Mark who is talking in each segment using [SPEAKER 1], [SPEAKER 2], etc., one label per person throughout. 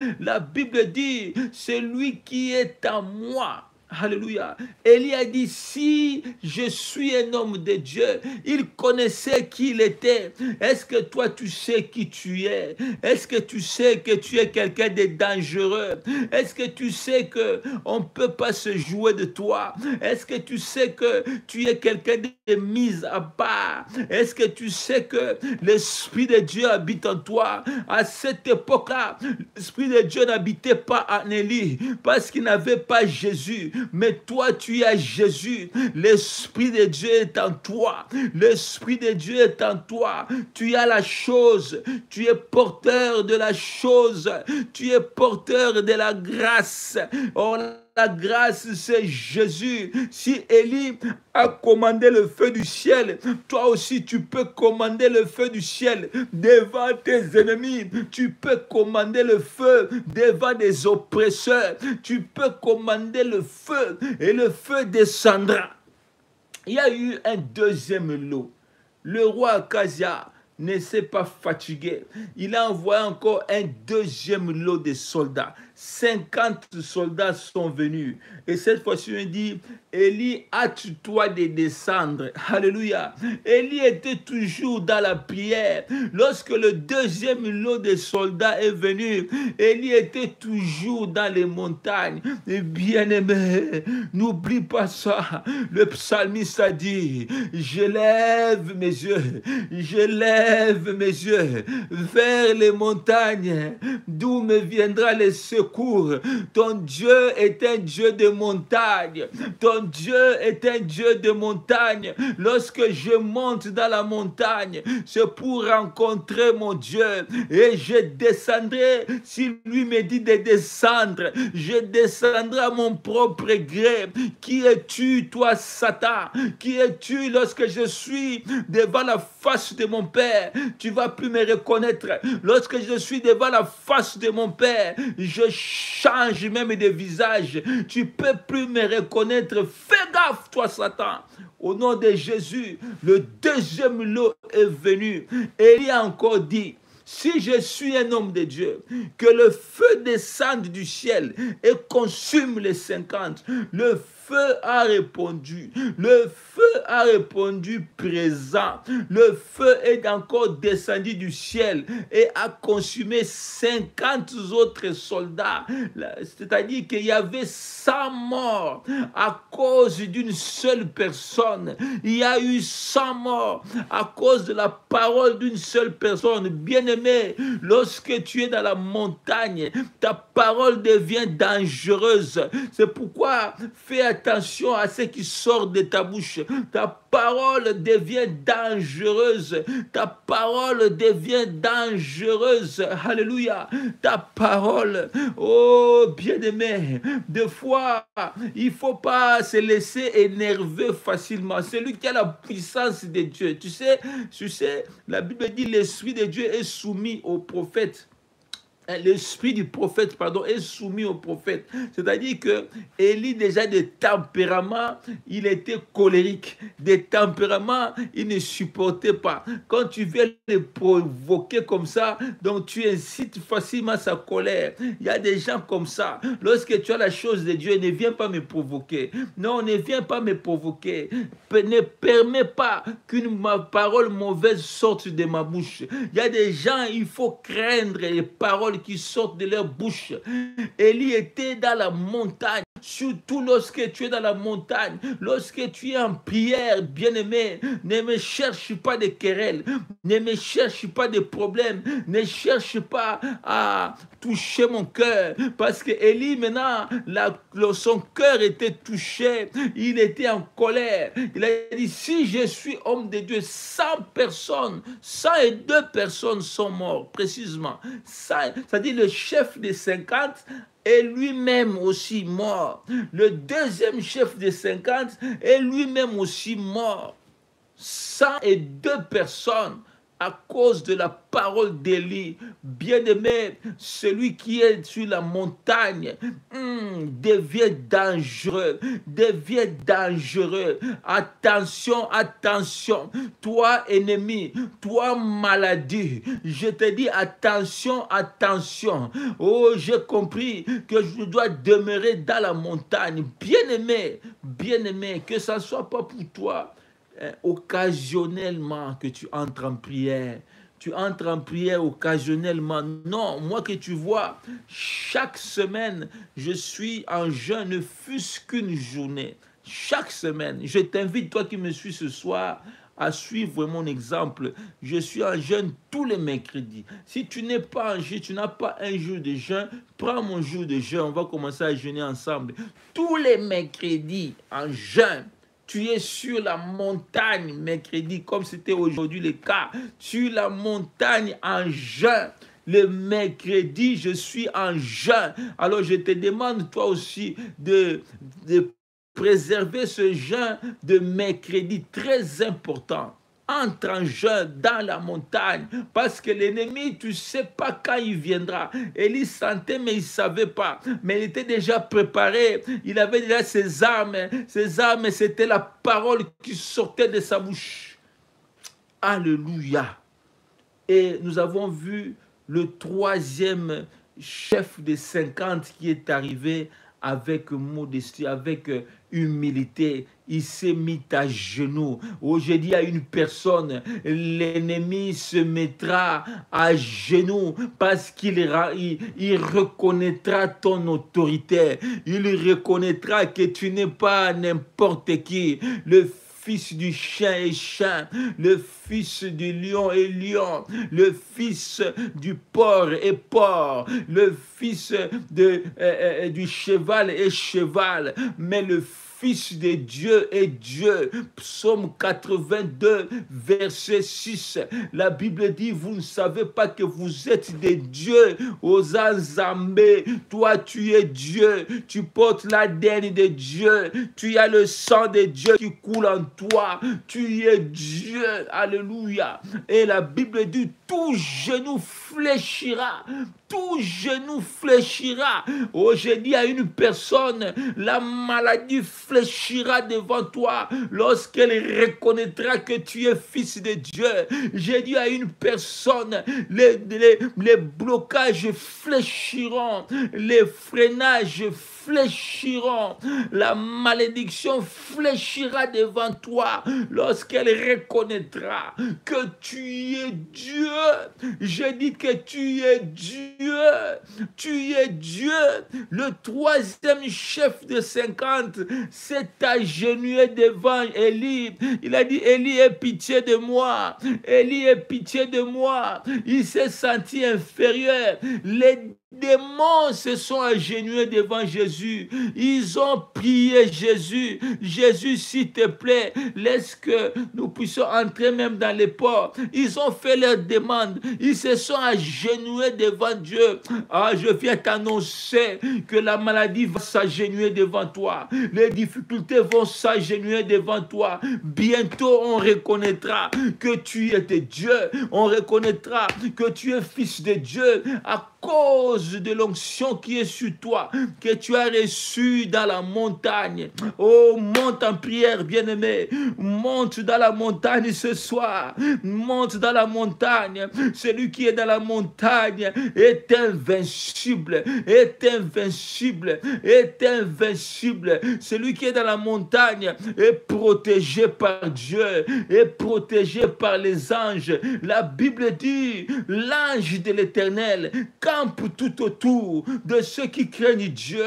[SPEAKER 1] La Bible dit, c'est lui qui est en moi. Alléluia. Élie a dit, si je suis un homme de Dieu, il connaissait qui il était. Est-ce que toi, tu sais qui tu es? Est-ce que tu sais que tu es quelqu'un de dangereux? Est-ce que tu sais qu'on ne peut pas se jouer de toi? Est-ce que tu sais que tu es quelqu'un de mis à part? Est-ce que tu sais que l'Esprit de Dieu habite en toi? À cette époque-là, l'Esprit de Dieu n'habitait pas en Élie parce qu'il n'avait pas Jésus. Mais toi, tu as Jésus. L'Esprit de Dieu est en toi. L'Esprit de Dieu est en toi. Tu as la chose. Tu es porteur de la chose. Tu es porteur de la grâce. Oh, la grâce, c'est Jésus. Si Élie a commandé le feu du ciel, toi aussi tu peux commander le feu du ciel devant tes ennemis. Tu peux commander le feu devant des oppresseurs. Tu peux commander le feu et le feu descendra. Il y a eu un deuxième lot. Le roi Acasia ne s'est pas fatigué. Il a envoyé encore un deuxième lot de soldats. 50 soldats sont venus. Et cette fois-ci, on dit, Élie, hâte-toi de descendre. Alléluia. Élie était toujours dans la prière. Lorsque le deuxième lot de soldats est venu, Élie était toujours dans les montagnes. Et bien-aimé, n'oublie pas ça. Le psalmiste a dit, je lève mes yeux, je lève mes yeux vers les montagnes, d'où me viendra le secours. Ton Dieu est un Dieu de montagne. Ton Dieu est un Dieu de montagne. Lorsque je monte dans la montagne, c'est pour rencontrer mon Dieu. Et je descendrai, si lui me dit de descendre, je descendrai à mon propre gré. Qui es-tu, toi, Satan? Qui es-tu lorsque je suis devant la face de mon Père? Tu vas plus me reconnaître. Lorsque je suis devant la face de mon Père, je change même de visage. Tu peux plus me reconnaître. Fais gaffe, toi, Satan. Au nom de Jésus, le deuxième lot est venu. Et il a encore dit, si je suis un homme de Dieu, que le feu descende du ciel et consume les 50. Le feu a répondu. Le feu a répondu présent. Le feu est encore descendu du ciel et a consumé 50 autres soldats. C'est-à-dire qu'il y avait 100 morts à cause d'une seule personne. Il y a eu 100 morts à cause de la parole d'une seule personne. Bien-aimé, lorsque tu es dans la montagne, ta parole devient dangereuse. C'est pourquoi fais attention à ce qui sort de ta bouche. Ta parole devient dangereuse. Ta parole devient dangereuse. Alléluia. Ta parole, oh bien-aimé, des fois, il ne faut pas se laisser énerver facilement. Celui qui a la puissance de Dieu. Tu sais, la Bible dit l'Esprit de Dieu est soumis au prophète. L'esprit du prophète, pardon, est soumis au prophète. C'est-à-dire que Élie, déjà de tempérament, il était colérique. De tempérament, il ne supportait pas. Quand tu viens le provoquer comme ça, donc tu incites facilement sa colère. Il y a des gens comme ça. Lorsque tu as la chose de Dieu, ne viens pas me provoquer. Non, ne viens pas me provoquer. Ne permets pas qu'une parole mauvaise sorte de ma bouche. Il y a des gens, il faut craindre les paroles qui sortent de leur bouche. Élie était dans la montagne. Surtout lorsque tu es dans la montagne, lorsque tu es en prière, bien-aimé, ne me cherche pas de querelles, ne me cherche pas de problèmes, ne cherche pas à toucher mon cœur, parce que Élie, maintenant, son cœur était touché, il était en colère. Il a dit, si je suis homme de Dieu, 100 personnes, 102 personnes sont mortes, précisément. C'est-à-dire le chef des 50 est lui-même aussi mort. Le deuxième chef des 50 est lui-même aussi mort. 102 personnes à cause de la parole d'Élie. Bien-aimé, celui qui est sur la montagne devient dangereux, devient dangereux. Attention, attention, toi ennemi, toi maladie, je te dis attention, attention. Oh, j'ai compris que je dois demeurer dans la montagne. Bien-aimé, bien-aimé, que ça ne soit pas pour toi occasionnellement que tu entres en prière. Tu entres en prière occasionnellement. Non, moi que tu vois, chaque semaine, je suis en jeûne, ne fût-ce qu'une journée. Chaque semaine. Je t'invite, toi qui me suis ce soir, à suivre mon exemple. Je suis en jeûne tous les mercredis. Si tu n'es pas en jeûne, tu n'as pas un jour de jeûne, prends mon jour de jeûne. On va commencer à jeûner ensemble. Tous les mercredis en jeûne. Tu es sur la montagne mercredi, comme c'était aujourd'hui le cas. Sur la montagne en jeûne. Le mercredi, je suis en jeûne. Alors, je te demande, toi aussi, de préserver ce jeûne de mercredi très important. Entre en jeûne dans la montagne, parce que l'ennemi, tu ne sais pas quand il viendra. Élie sentait, mais il ne savait pas. Mais il était déjà préparé. Il avait déjà ses armes. Ses armes, c'était la parole qui sortait de sa bouche. Alléluia. Et nous avons vu le troisième chef des 50 qui est arrivé avec modestie, avec humilité. Il s'est mis à genoux. Aujourd'hui, à une personne, l'ennemi se mettra à genoux parce qu'il reconnaîtra ton autorité. Il reconnaîtra que tu n'es pas n'importe qui. Le fils du chien est chien, le fils du lion est lion, le fils du porc est porc, le fils du cheval est cheval, mais le Fils de Dieu est Dieu. Psaume 82, verset 6. La Bible dit, vous ne savez pas que vous êtes des dieux aux Anzambé. Toi, tu es Dieu. Tu portes l'ADN de Dieu. Tu as le sang de Dieu qui coule en toi. Tu es Dieu. Alléluia. Et la Bible dit, tout genou fléchira. Tout genou fléchira. Oh, j'ai dit à une personne, la maladie fléchira devant toi lorsqu'elle reconnaîtra que tu es fils de Dieu. J'ai dit à une personne, les blocages fléchiront, les freinages fléchiront, la malédiction fléchira devant toi lorsqu'elle reconnaîtra que tu es Dieu. J'ai dit que tu es Dieu. Tu es Dieu. Le troisième chef de 50 s'est agenouillé devant Élie. Il a dit, Élie, aie pitié de moi. Élie, aie pitié de moi. Il s'est senti inférieur. Les démons se sont agenouillés devant Jésus. Ils ont prié Jésus. Jésus, s'il te plaît, laisse que nous puissions entrer même dans les ports. Ils ont fait leur demande. Ils se sont agenouillés devant Dieu. Ah, je viens t'annoncer que la maladie va s'agenouiller devant toi. Les difficultés vont s'agenouiller devant toi. Bientôt, on reconnaîtra que tu es de Dieu. On reconnaîtra que tu es fils de Dieu à cause de l'onction qui est sur toi, que tu as reçu dans la montagne. Oh, monte en prière, bien-aimé. Monte dans la montagne ce soir. Monte dans la montagne. Celui qui est dans la montagne est invincible, est invincible, est invincible. Celui qui est dans la montagne est protégé par Dieu, est protégé par les anges. La Bible dit, l'ange de l'Éternel campe tout autour de ceux qui craignent Dieu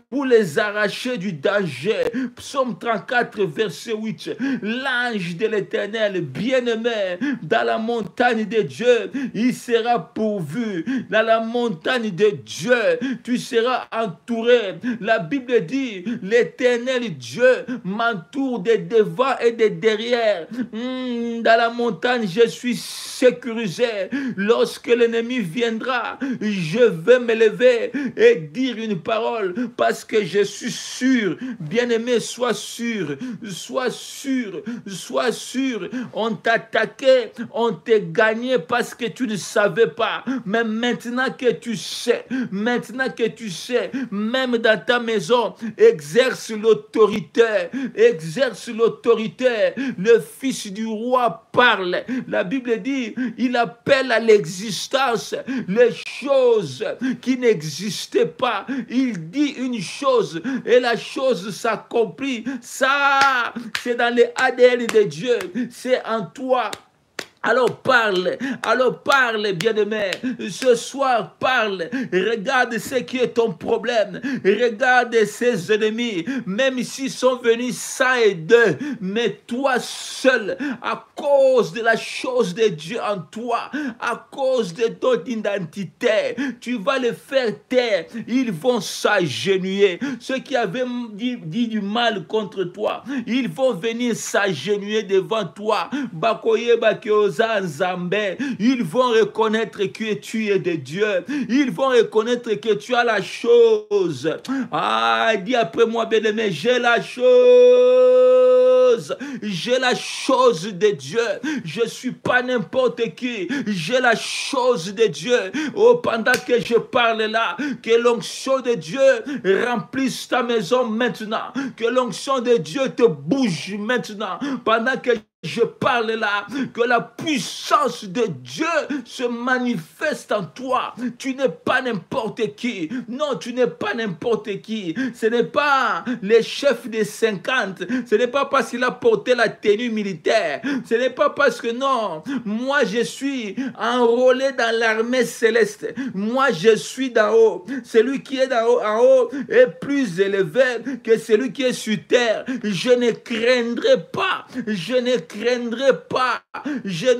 [SPEAKER 1] pour les arracher du danger. Psaume 34, verset 8. L'ange de l'Éternel, bien-aimé, dans la montagne de Dieu, il sera pourvu. Dans la montagne de Dieu, tu seras entouré. La Bible dit, l'Éternel Dieu m'entoure des devant et des derrière. Dans la montagne, je suis sécurisé. Lorsque l'ennemi viendra, je veux me lever et dire une parole parce que je suis sûr, bien-aimé, sois sûr, sois sûr, sois sûr. On t'attaquait, on t'a gagné parce que tu ne savais pas. Mais maintenant que tu sais, même dans ta maison, exerce l'autorité, le fils du roi parle. La Bible dit, il appelle à l'existence les choses qui n'existaient pas. Il dit une chose et la chose s'accomplit. Ça, c'est dans les ADN de Dieu, c'est en toi. Alors parle, bien-aimé. Ce soir, parle. Regarde ce qui est ton problème. Regarde ses ennemis, même s'ils sont venus 102. Mais toi seul, à cause de la chose de Dieu en toi, à cause de ton identité, tu vas les faire taire. Ils vont s'agenouiller. Ceux qui avaient dit du mal contre toi, ils vont venir s'agenouiller devant toi. Bakoye bakeo Zambé, ils vont reconnaître que tu es de Dieu. Ils vont reconnaître que tu as la chose. Ah, dis après moi, bien-aimé, j'ai la chose. J'ai la chose de Dieu. Je ne suis pas n'importe qui. J'ai la chose de Dieu. Oh, pendant que je parle là, que l'onction de Dieu remplisse ta maison maintenant. Que l'onction de Dieu te bouge maintenant. Pendant que je parle là, que la puissance de Dieu se manifeste en toi. Tu n'es pas n'importe qui. Non, tu n'es pas n'importe qui. Ce n'est pas le chef des 50. Ce n'est pas parce qu'il a porté la tenue militaire. Ce n'est pas parce que non. Moi, je suis enrôlé dans l'armée céleste. Moi, je suis d'en haut. Celui qui est d'en haut, en haut est plus élevé que celui qui est sur terre. Je ne craindrai pas. Je ne craindrai pas. Je ne